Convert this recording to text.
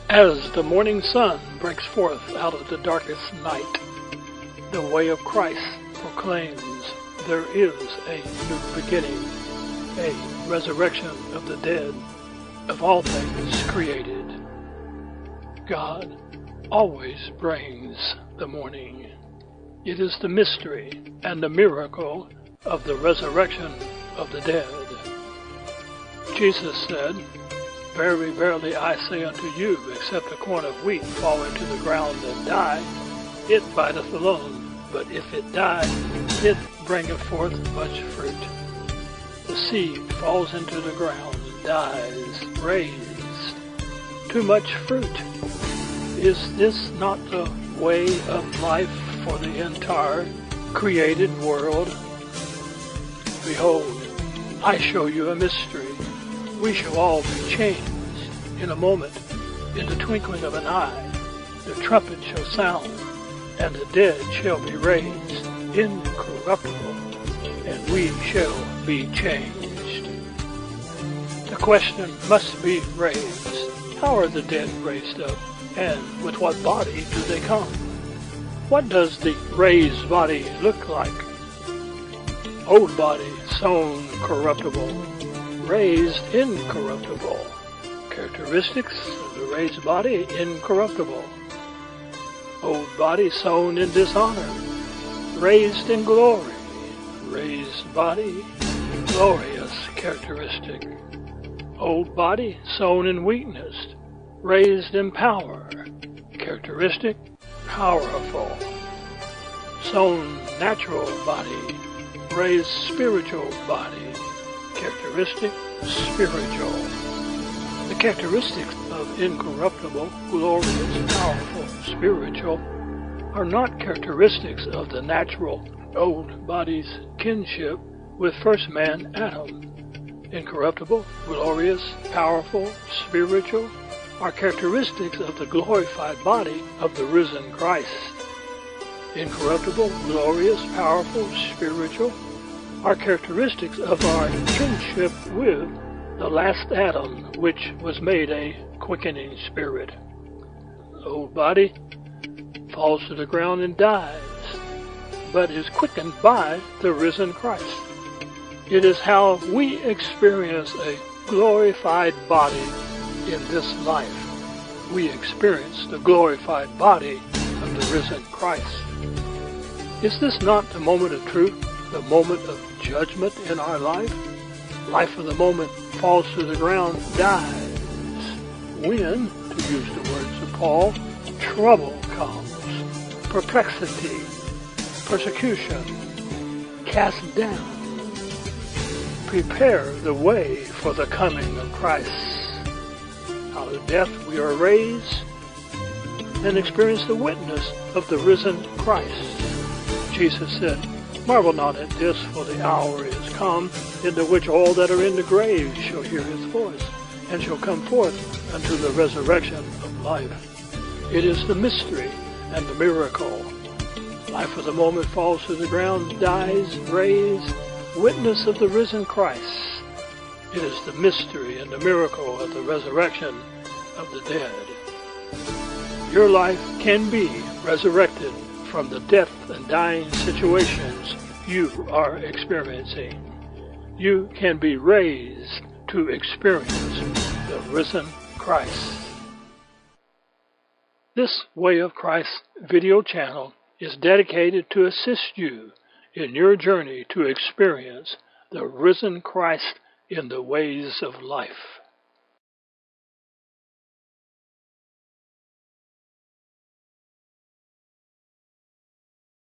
As the morning sun breaks forth out of the darkest night, the way of Christ proclaims there is a new beginning, a resurrection of the dead, of all things created. God always brings the morning. It is the mystery and the miracle of the resurrection of the dead. Jesus said, "Verily, verily, I say unto you, except a corn of wheat fall into the ground and die, it bideth alone. But if it die, it bringeth forth much fruit." The seed falls into the ground, dies, raised too much fruit. Is this not the way of life for the entire created world? Behold, I show you a mystery. We shall all be changed in a moment, in the twinkling of an eye. The trumpet shall sound, and the dead shall be raised incorruptible, and we shall be changed. The question must be raised. How are the dead raised up, and with what body do they come? What does the raised body look like? Old body, sown corruptible, raised incorruptible. Characteristics of the raised body, incorruptible. Old body, sown in dishonor, raised in glory. Raised body, glorious characteristic. Old body, sown in weakness, raised in power. Characteristic, powerful. Sown natural body, raised spiritual body. Characteristic, spiritual. The characteristics of incorruptible, glorious, powerful, spiritual are not characteristics of the natural old body's kinship with first man Adam. Incorruptible, glorious, powerful, spiritual are characteristics of the glorified body of the risen Christ. Incorruptible, glorious, powerful, spiritual are characteristics of our kinship with the last Adam, which was made a quickening spirit. The old body falls to the ground and dies, but is quickened by the risen Christ. It is how we experience a glorified body in this life. We experience the glorified body of the risen Christ. Is this not the moment of truth, the moment of judgment in our life? Life of the moment falls to the ground, dies. When, to use the words of Paul, trouble comes, perplexity, persecution, cast down. Prepare the way for the coming of Christ. Out of death we are raised and experience the witness of the risen Christ. Jesus said, "Marvel not at this, for the hour is come, into which all that are in the grave shall hear his voice, and shall come forth unto the resurrection of life." It is the mystery and the miracle. Life of the moment falls to the ground, dies, raised, witness of the risen Christ. It is the mystery and the miracle of the resurrection of the dead. Your life can be resurrected from the death and dying situations you are experiencing. You can be raised to experience the risen Christ. This Way of Christ video channel is dedicated to assist you in your journey to experience the risen Christ in the ways of life.